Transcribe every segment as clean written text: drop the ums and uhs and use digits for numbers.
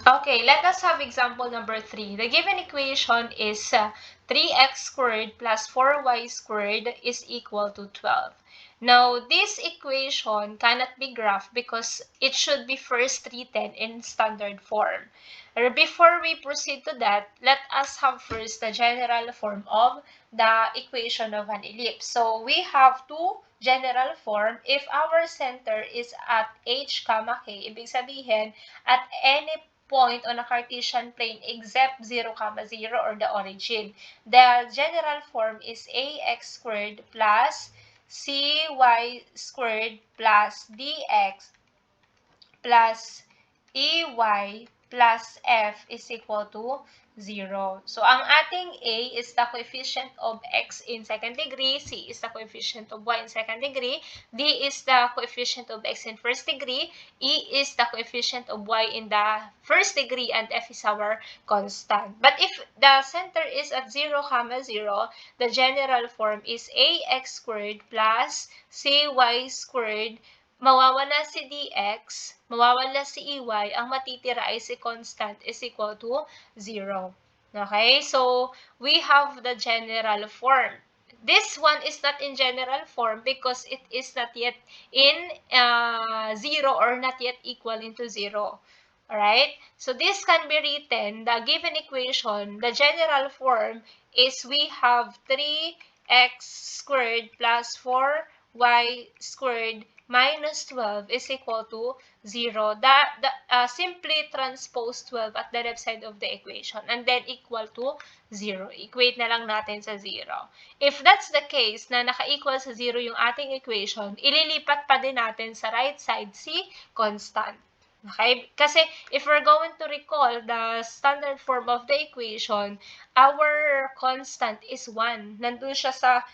Okay, let us have example number 3. The given equation is 3x squared plus 4y squared is equal to 12. Now, this equation cannot be graphed because it should be first written in standard form. Before we proceed to that, let us have first the general form of the equation of an ellipse. So, we have two general form. If our center is at h, k, ibig sabihin, at any point on a Cartesian plane except 0, 0 or the origin. The general form is ax squared plus cy squared plus dx plus ey plus f is equal to 0. So, ang ating a is the coefficient of x in second degree, c is the coefficient of y in second degree, d is the coefficient of x in first degree, e is the coefficient of y in the first degree, and f is our constant. But if the center is at 0, 0, the general form is ax squared plus cy squared. Mawawala si dx, mawawala si ey, ang matitira ay si constant is equal to 0. Okay? So, we have the general form. This one is not in general form because it is not yet in 0 or not yet equal into 0. Alright? So, this can be written, the given equation, the general form is we have 3x squared plus 4y squared minus 12 is equal to 0. Simply transpose 12 at the left side of the equation and then equal to 0. Equate na lang natin sa 0. If that's the case na naka-equal sa 0 yung ating equation, ililipat pa din natin sa right side si constant. Okay? Kasi if we're going to recall the standard form of the equation, our constant is 1. Nandun siya sa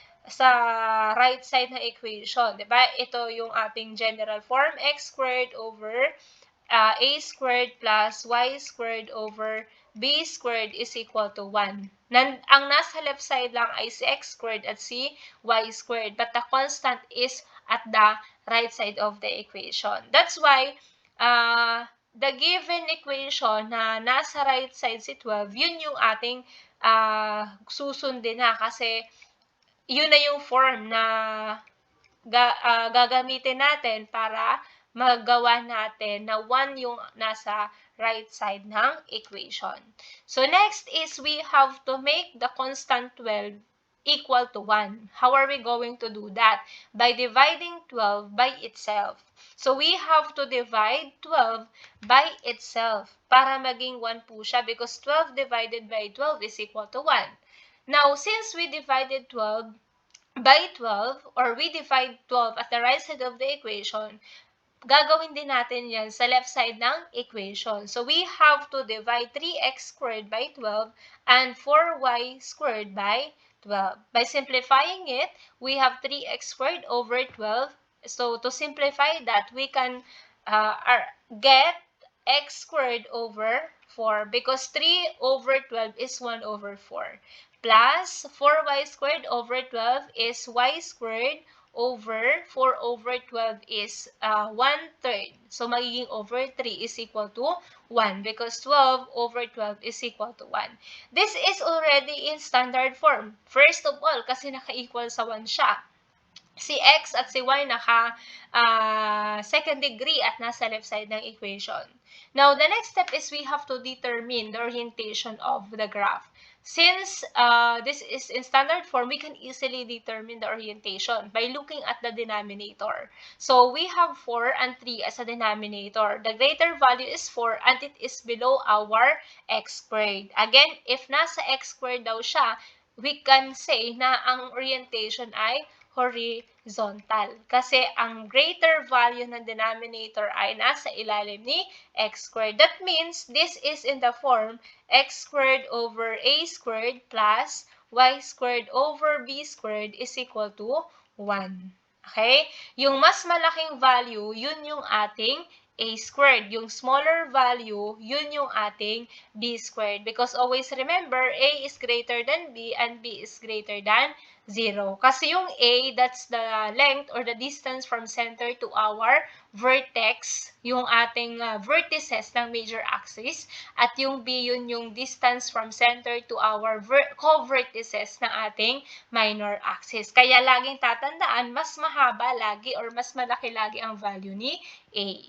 right side ng equation, 'di ba? Ito yung ating general form, x squared over a squared plus y squared over b squared is equal to 1. Ang nasa left side lang ay si x squared at si y squared, but the constant is at the right side of the equation. That's why the given equation na nasa right side si 12, yun yung ating susundin na kasi yun na yung form na gagamitin natin para magawa natin na 1 yung nasa right side ng equation. So, next is we have to make the constant 12 equal to 1. How are we going to do that? By dividing 12 by itself. So, we have to divide 12 by itself para maging 1 po siya because 12 divided by 12 is equal to 1. Now, since we divided 12 by 12, or we divide 12 at the right side of the equation, gagawin din natin yan sa left side ng equation. So, we have to divide 3x squared by 12 and 4y squared by 12. By simplifying it, we have 3x squared over 12. So, to simplify that, we can get x squared over 4 because 3 over 12 is 1 over 4. Plus 4y squared over 12 is y squared over 4 over 12 is 1/3. So, magiging over 3 is equal to 1 because 12 over 12 is equal to 1. This is already in standard form. First of all, kasi naka-equal sa 1 siya. Si x at si y naka second degree at nasa left side ng equation. Now, the next step is we have to determine the orientation of the graph. Since this is in standard form, we can easily determine the orientation by looking at the denominator. So, we have 4 and 3 as a denominator. The greater value is 4 and it is below our x squared. Again, if nasa x squared daw siya, we can say na ang orientation ay horizontal. Kasi ang greater value ng denominator ay nasa ilalim ni x squared. That means this is in the form x squared over a squared plus y squared over b squared is equal to 1. Okay? Yung mas malaking value, yun yung ating a squared. Yung smaller value, yun yung ating b squared. Because always remember, a is greater than b and b is greater than 0. Kasi yung A, that's the length or the distance from center to our vertex, yung ating vertices ng major axis. At yung B, yun yung distance from center to our co-vertices ng ating minor axis. Kaya laging tatandaan, mas mahaba lagi or mas malaki lagi ang value ni A.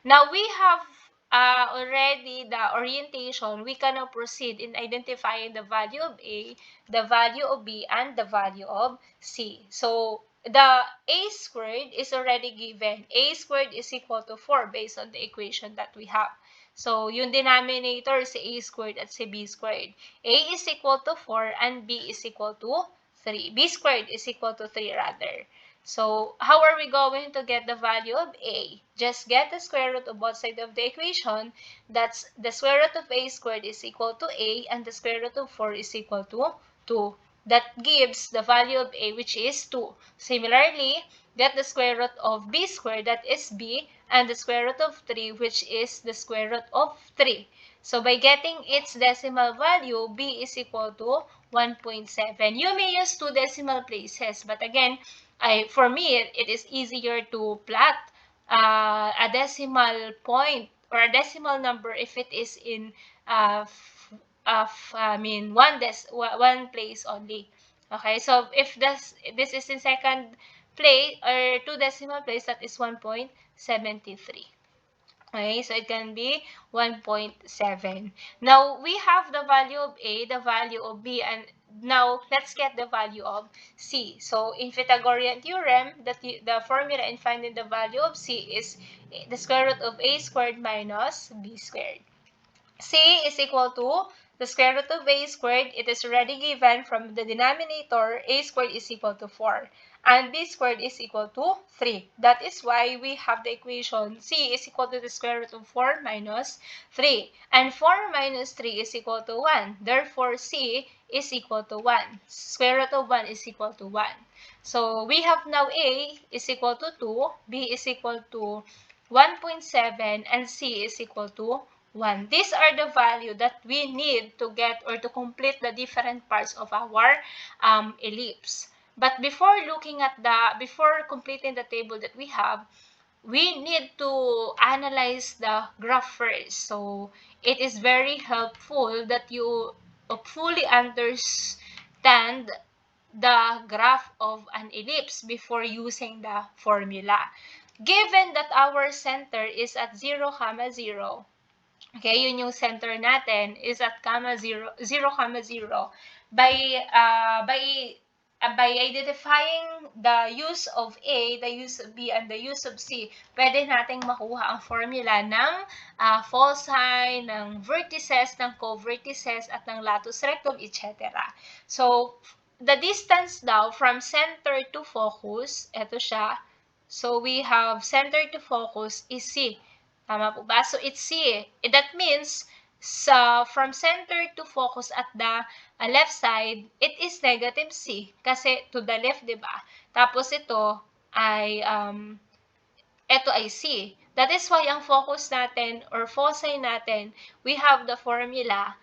Now, we have already the orientation. We can now proceed in identifying the value of A, the value of B, and the value of C. So, the A squared is already given. A squared is equal to 4 based on the equation that we have. So, yung denominator si A squared at si B squared. A is equal to 4 and B is equal to 3. B squared is equal to 3 rather. So, how are we going to get the value of A? Just get the square root of both sides of the equation. That's the square root of A squared is equal to A and the square root of 4 is equal to 2. That gives the value of A, which is 2. Similarly, get the square root of B squared, that is B, and the square root of 3, which is the square root of 3. So, by getting its decimal value, B is equal to 1.7. You may use 2 decimal places, but again, for me, it is easier to plot a decimal point or a decimal number if it is in one place only. Okay, so if this is in second place or 2 decimal place, that is 1.73. Okay, so it can be 1.7. Now, we have the value of A, the value of B, and now let's get the value of C. So, in Pythagorean theorem, the formula in finding the value of C is the square root of A squared minus B squared. C is equal to the square root of A squared. It is already given from the denominator. A squared is equal to 4. And B squared is equal to 3. That is why we have the equation C is equal to the square root of 4 minus 3. And 4 minus 3 is equal to 1. Therefore, C is equal to 1. Square root of 1 is equal to 1. So, we have now A is equal to 2, B is equal to 1.7, and C is equal to 1. These are the value that we need to get or to complete the different parts of our ellipse. But before completing the table that we have, we need to analyze the graph first. So, it is very helpful that you fully understand the graph of an ellipse before using the formula. Given that our center is at 0, 0, okay, yun yung center natin is at 0, 0, by identifying the use of A, the use of B, and the use of C, pwede nating makuha ang formula ng foci, ng vertices, ng co-vertices, at ng latus rectum, etc. So, the distance daw from center to focus, eto siya. So, we have center to focus is C. Tama po ba? So, it's C. That means, from center to focus at the left side, it is negative C. Kasi to the left, di ba? Tapos ito ay C. That is why ang focus natin or foci natin, we have the formula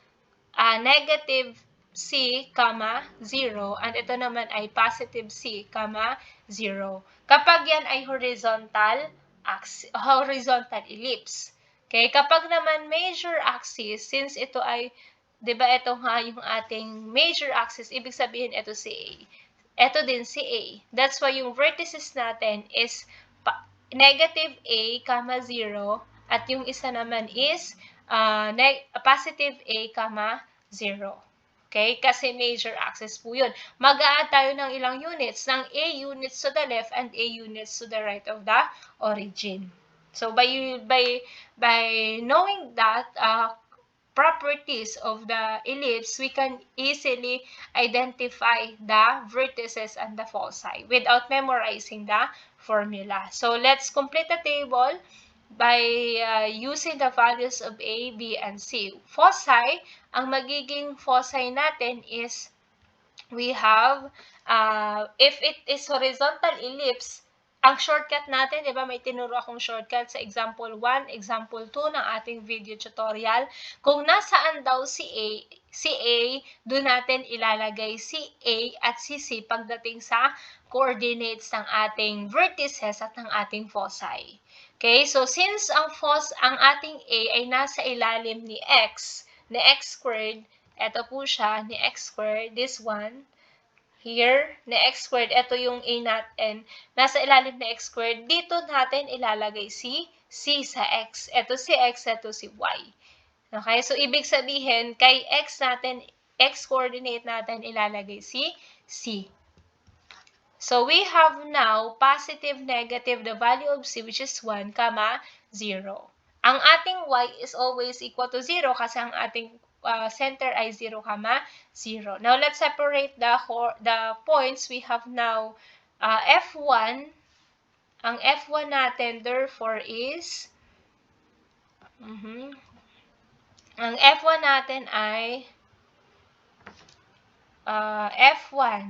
negative C, 0, and ito naman ay positive C, 0. Kapag yan ay horizontal ellipse. Okay, kapag naman major axis, since ito ay, di ba ito nga yung ating major axis, ibig sabihin ito si A. Ito din si A. That's why yung vertices natin is negative A, 0, at yung isa naman is positive A, 0. Okay? Kasi major axis po yun. Mag-a-add tayo ng ilang units, ng A units to the left and A units to the right of the origin. So, by knowing that properties of the ellipse, we can easily identify the vertices and the foci without memorizing the formula. So, let's complete the table by using the values of A, B, and C. Foci, ang magiging foci natin is, we have, if it is horizontal ellipse, ang shortcut natin, di ba, may tinuro akong shortcut sa example 1, example 2 ng ating video tutorial. Kung nasaan daw si A, doon natin ilalagay si A at si C pagdating sa coordinates ng ating vertices at ng ating foci. Okay, so since ang ating A ay nasa ilalim ni X squared, eto po siya, ni X squared, this one, here, na x squared, ito yung a natin, nasa ilalim na x squared, dito natin ilalagay si c sa x. Ito si x, ito si y. Okay, so ibig sabihin, kay x natin, x coordinate natin ilalagay si c. So we have now positive, negative, the value of c, which is 1, 0. Ang ating y is always equal to 0 kasi ang ating center ay 0, 0. Now, let's separate the points. We have now F1. Ang F1 natin, therefore, is ang F1 natin ay F1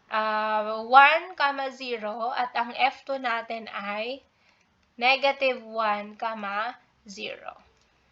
1, 0 at ang F2 natin ay negative 1, 0.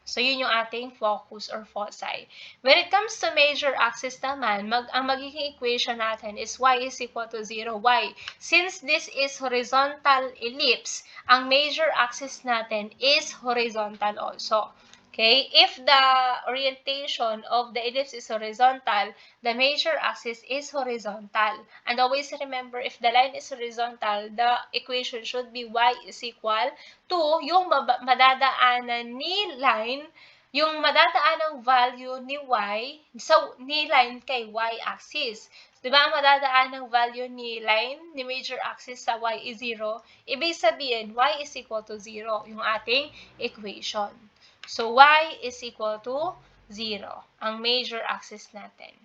So, yun yung ating focus or foci. When it comes to major axis naman, ang magiging equation natin is y is equal to 0. Why? Since this is horizontal ellipse, ang major axis natin is horizontal also. Okay? If the orientation of the ellipse is horizontal, the major axis is horizontal. And always remember, if the line is horizontal, the equation should be y is equal to yung madadaanan ni line, yung madadaanang value ni y, so ni line kay y-axis. Diba, ang madadaanang value ni line, ni major axis sa y is 0, ibig sabihin, y is equal to 0, yung ating equation. So, y is equal to 0, ang major axis natin.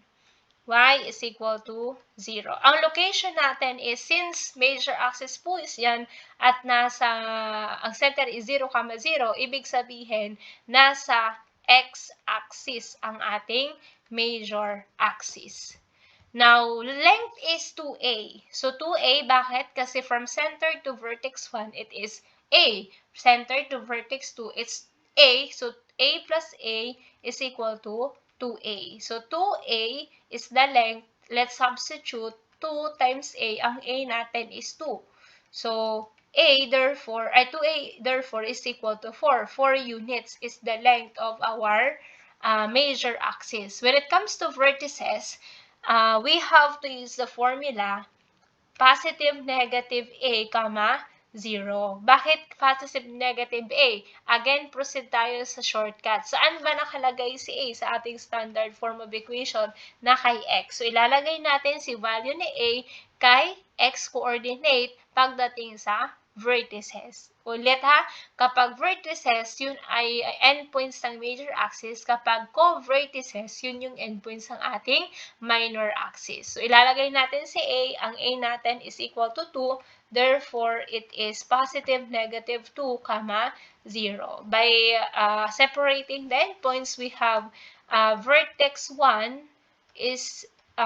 Y is equal to 0. Ang location natin is, since major axis po is yan, at ang center is 0, 0, ibig sabihin, nasa x-axis ang ating major axis. Now, length is 2a. So, 2a, bakit? Kasi from center to vertex 1, it is a. Center to vertex 2, it's a. So, a plus a is equal to 2a. So, 2a is the length. Let's substitute 2 times a. Ang a natin is 2. So, 2a therefore is equal to 4. 4 units is the length of our major axis. When it comes to vertices, we have to use the formula positive, negative a, 0. Bakit positive, negative a? Again, proceed tayo sa shortcut. Saan ba nakalagay si a sa ating standard form of equation na kay x? So, ilalagay natin si value ni a kay x coordinate pagdating sa vertices. Ulit ha, kapag vertices, yun ay endpoints ng major axis. Kapag co-vertices, yun yung endpoints ng ating minor axis. So, ilalagay natin si a. Ang a natin is equal to 2. Therefore, it is positive, negative 2, 0. By separating the endpoints, we have vertex 1 is 2,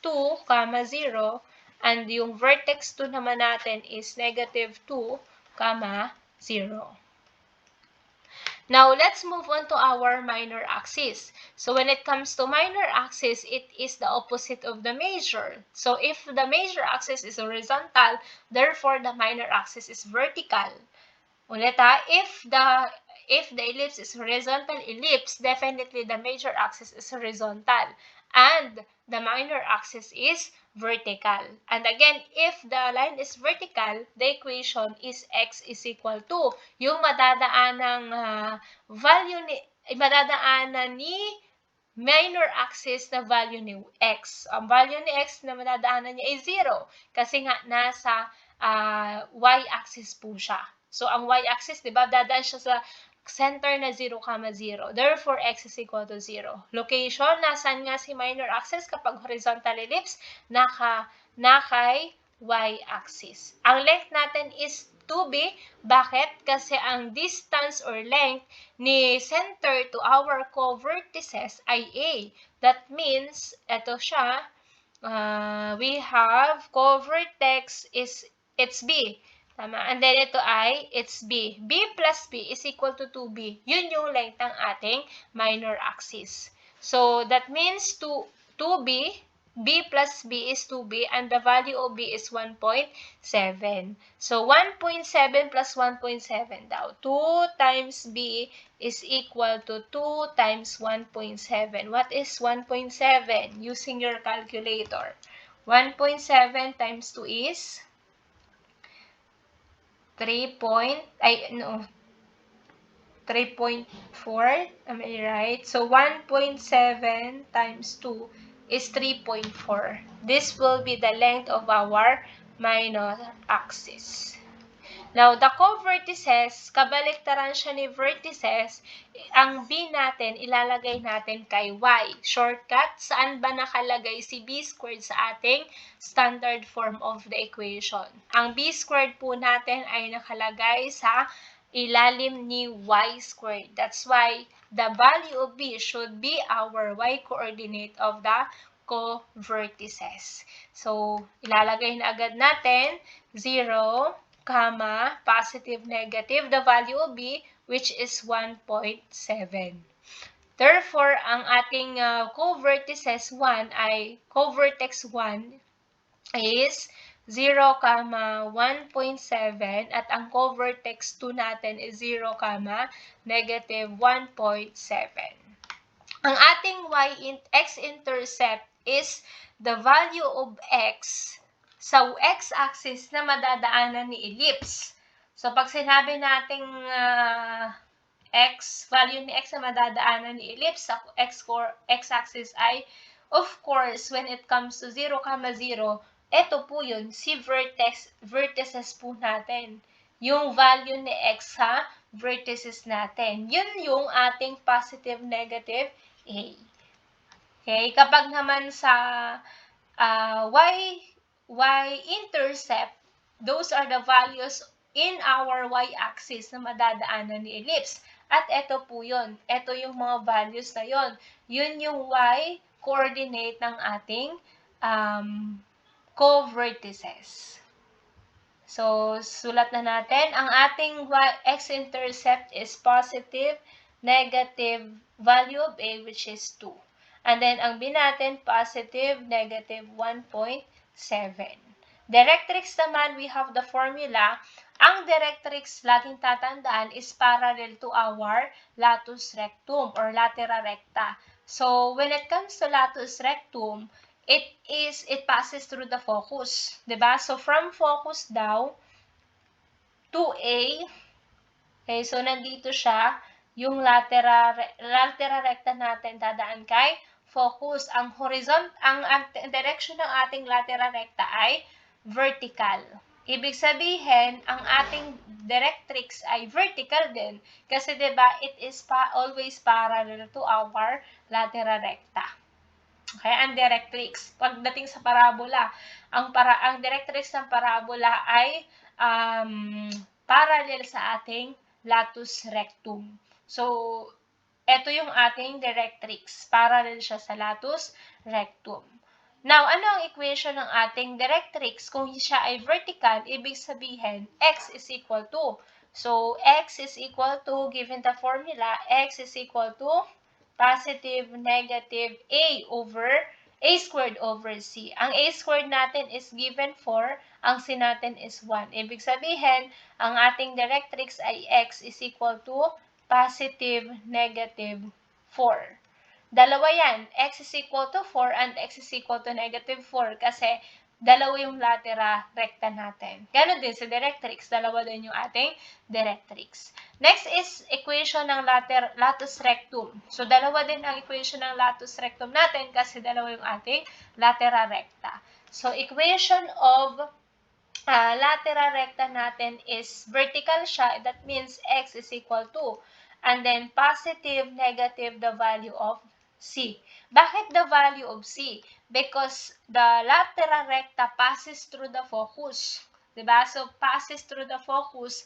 0. And yung vertex 2 naman natin is negative 2, 0. Now, let's move on to our minor axis. So, when it comes to minor axis, it is the opposite of the major. So, if the major axis is horizontal, therefore, the minor axis is vertical. Ulit ha, if the ellipse is horizontal ellipse, definitely the major axis is horizontal. And the minor axis is vertical. And again, if the line is vertical, the equation is x is equal to yung madadaanan ni minor axis na value ni x. Ang value ni x na madadaanan niya ay 0 kasi nga nasa y-axis po siya. So, ang y-axis, di ba, dadaan siya sa center na 0, 0. Therefore, x is equal to 0. Location, nasan nga si minor axis kapag horizontal ellipse? Nakay y-axis. Ang length natin is 2b. Bakit? Kasi ang distance or length ni center to our co-vertices ay a. That means, ito siya, we have co-vertex is it's B. Tama. And then ito ay, it's B. B plus B is equal to 2B. Yun yung length ng ating minor axis. So, that means 2B, B plus B is 2B, and the value of B is 1.7. So, 1.7 plus 1.7 daw. 2 times B is equal to 2 times 1.7. What is 1.7? Using your calculator. 1.7 times 2 is 3.4. Am I right? So 1.7 times 2 is 3.4. This will be the length of our minor axis. Now, the co-vertices, kabaliktaran siya ni vertices, ang B natin, ilalagay natin kay Y. Shortcut, saan ba nakalagay si B squared sa ating standard form of the equation? Ang B squared po natin ay nakalagay sa ilalim ni Y squared. That's why the value of B should be our Y coordinate of the co-vertices. So, ilalagay na agad natin 0, positive, negative, the value of B, which is 1.7. Therefore, ang ating co-vertices 1 ay, co-vertex 1 is 0, 1.7, at ang co-vertex 2 natin is 0, negative 1.7. Ang ating x-intercept is the value of x sa x-axis na madadaanan ni ellipse. So, pag sinabi nating value ni x na madadaanan ni ellipse sa x-axis ay, of course, when it comes to 0, 0, ito po yun, si vertices po natin. Yung value ni x sa vertices natin. Yun yung ating positive, negative, A. Okay? Kapag naman sa y-intercept, those are the values in our y-axis na madadaanan ni ellipse. At ito po yun. Ito yung mga values na yun. Yun yung y-coordinate ng ating co-vertices. So, sulat na natin. Ang ating x-intercept is positive, negative value of A, which is 2. And then, ang B natin, positive, negative 1.7. Directrix naman, we have the formula. Ang directrix, laging tatandaan, is parallel to our latus rectum or latera recta. So, when it comes to latus rectum, it passes through the focus. Diba? So, from focus daw to A, okay, so nandito siya, yung latera recta natin dadaan kay focus. Ang direction ng ating latera recta ay vertical. Ibig sabihin, ang ating directrix ay vertical din. Kasi diba, it is always parallel to our latera recta. Okay, ang directrix. Pagdating sa parabola, ang directrix ng parabola ay parallel sa ating latus rectum. So, ito yung ating directrix. Parallel siya sa latus rectum. Now, ano ang equation ng ating directrix? Kung siya ay vertical, ibig sabihin, x is equal to. So, x is equal to, given the formula, x is equal to positive, negative, a squared over c. Ang a squared natin is given 4, ang c natin is 1. Ibig sabihin, ang ating directrix ay x is equal to positive, negative, 4. Dalawa yan, x is equal to 4 and x is equal to negative 4 kasi dalawa yung latera recta natin. Ganon din sa directrix, dalawa din yung ating directrix. Next is equation ng latus rectum. So, dalawa din ang equation ng latus rectum natin kasi dalawa yung ating latera recta. So, equation of latera recta natin is vertical siya. That means x is equal to. And then, positive, negative, the value of C. Bakit the value of C? Because the latera recta passes through the focus. Diba? So, passes through the focus.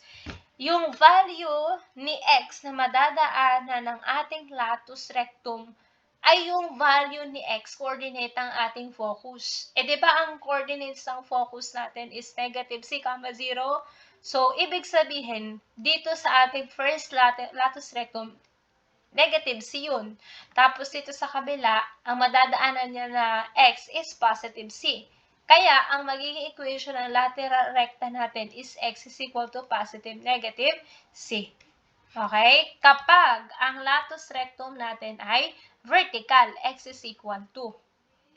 Yung value ni x na madadaanan ng ating latus rectum ay yung value ni x, coordinate ng ating focus. Di ba ang coordinates ng focus natin is negative c, 0? So, ibig sabihin, dito sa ating first latus rectum, negative c yun. Tapos dito sa kabila, ang madadaanan niya na x is positive c. Kaya, ang magiging equation ng lateral recta natin is x is equal to positive negative c. Okay? Kapag ang latus rectum natin ay vertical, x is equal to.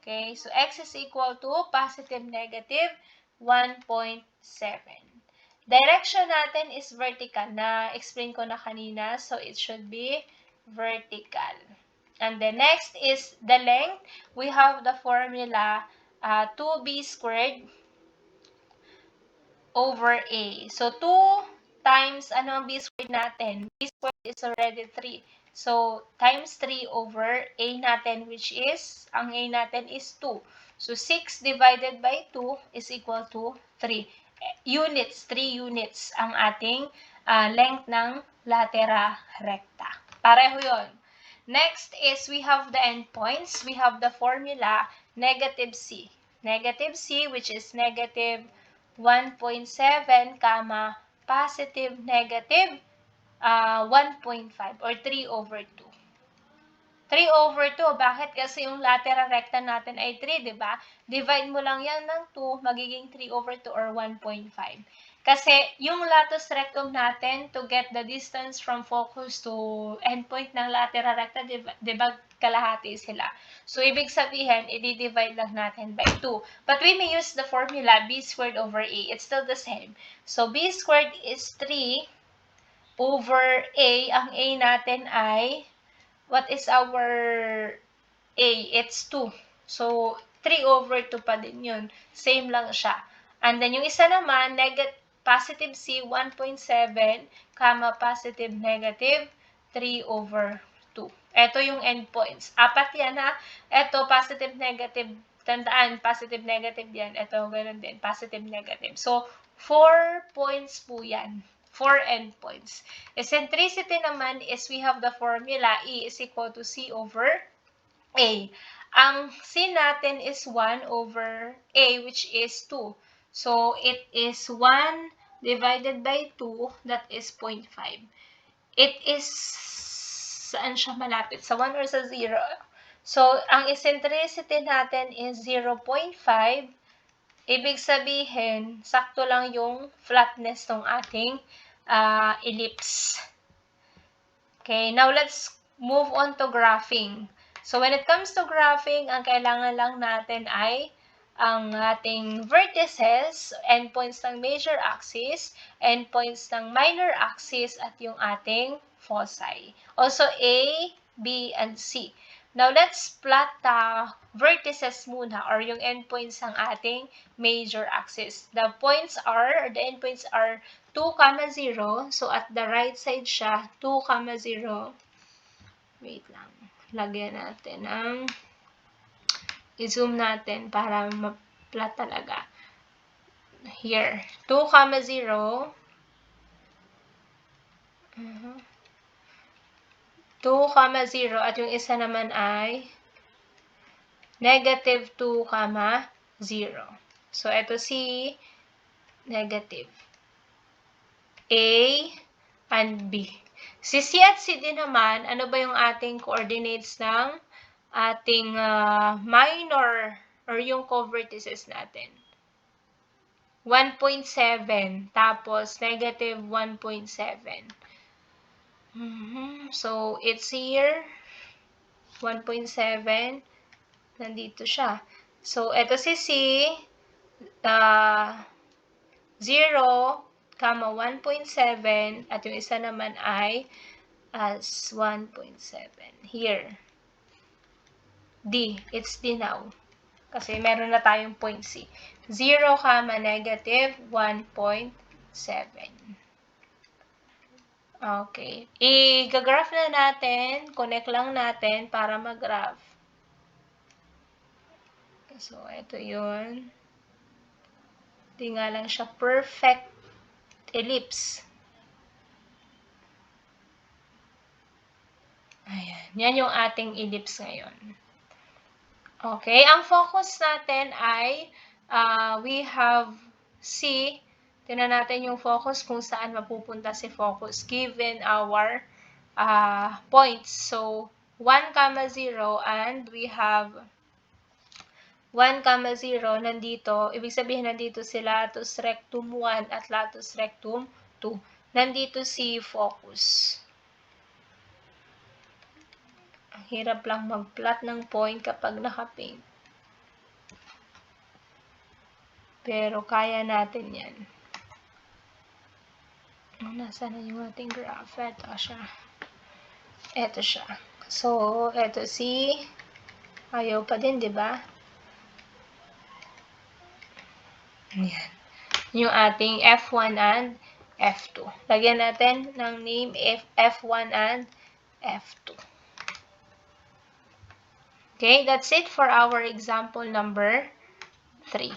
Okay? So, x is equal to positive negative 1.7. Direction natin is vertical. Na-explain ko na kanina. So, it should be vertical. And the next is the length. We have the formula 2b squared over a. So, 2 times, ano ang b squared natin? B squared is already 3. So, times 3 over a natin, which is, ang a natin is 2. So, 6 divided by 2 is equal to 3. Units, 3 units ang ating length ng latera recta. Pareho yun. Next is, we have the endpoints. We have the formula, negative c. Negative c, which is negative 1.7, positive negative 1.5 or 3 over 2. 3 over 2, bakit? Kasi yung lateral recta natin ay 3, di ba? Divide mo lang yan ng 2, magiging 3 over 2 or 1.5. Kasi yung latus rectum natin, to get the distance from focus to endpoint ng lateral recta, di ba kalahati sila? So, ibig sabihin, i-divide lang natin by 2. But we may use the formula b squared over a. It's still the same. So, b squared is 3 over a. Ang a natin ay, what is our a? It's 2. So, 3 over 2 pa din yun. Same lang siya. And then, yung isa naman, positive c, 1.7, positive negative 3 over 2. Ito yung endpoints. Apat yan ha. Ito, positive negative. Tandaan, positive negative yan. Ito, ganun din. Positive negative. So, 4 points po yan. 4 endpoints. Eccentricity naman is we have the formula E is equal to C over A. Ang C natin is 1 over A, which is 2. So, it is 1 divided by 2, that is 0.5. It is, saan siya malapit? Sa 1 or sa 0? So, ang eccentricity natin is 0.5. Ibig sabihin, sakto lang yung flatness ng ating ellipse. Okay, now let's move on to graphing. So, when it comes to graphing, ang kailangan lang natin ay ang ating vertices, endpoints ng major axis, endpoints ng minor axis, at yung ating foci. Also, A, B, and C. Now, let's plot the vertices muna, or yung endpoints ng ating major axis. The endpoints are 2, 0. So, at the right side siya, 2, 0. Wait lang. Lagyan natin ang i-zoom natin para ma-plot talaga. Here. 2, 0. 2, 0. At yung isa naman ay negative 2, 0. So, ito si negative. A and B. Si C at C din naman, ano ba yung ating coordinates ng ating minor or yung co-vertices natin? 1.7, tapos negative 1.7. So, it's here, 1.7, nandito siya. So, ito si C, 0, 1.7, at yung isa naman ay as 1.7. Here. D. It's D now. Kasi meron na tayong point C. 0, negative 1.7. Okay. I-graph na natin. Connect lang natin para mag-graph. So, ito yun. Hindi nga lang siya perfect ellipse. Ayan. Yan yung ating ellipse ngayon. Okay, ang focus natin ay we have C. Tingnan natin yung focus kung saan mapupunta si focus given our points. So, 1, 0 and we have 1, 0 nandito. Ibig sabihin nandito si latus rectum 1 at latus rectum 2. Nandito si focus. Ang hirap lang mag-plot ng point kapag naka-paint. Pero kaya natin yan. Nasaan na yung ating graph? Ito siya. Ito siya. So, ito si ayaw pa din, di ba? Ayan. Yung ating F1 and F2. Lagyan natin ng name F1 and F2. Okay, that's it for our example number 3.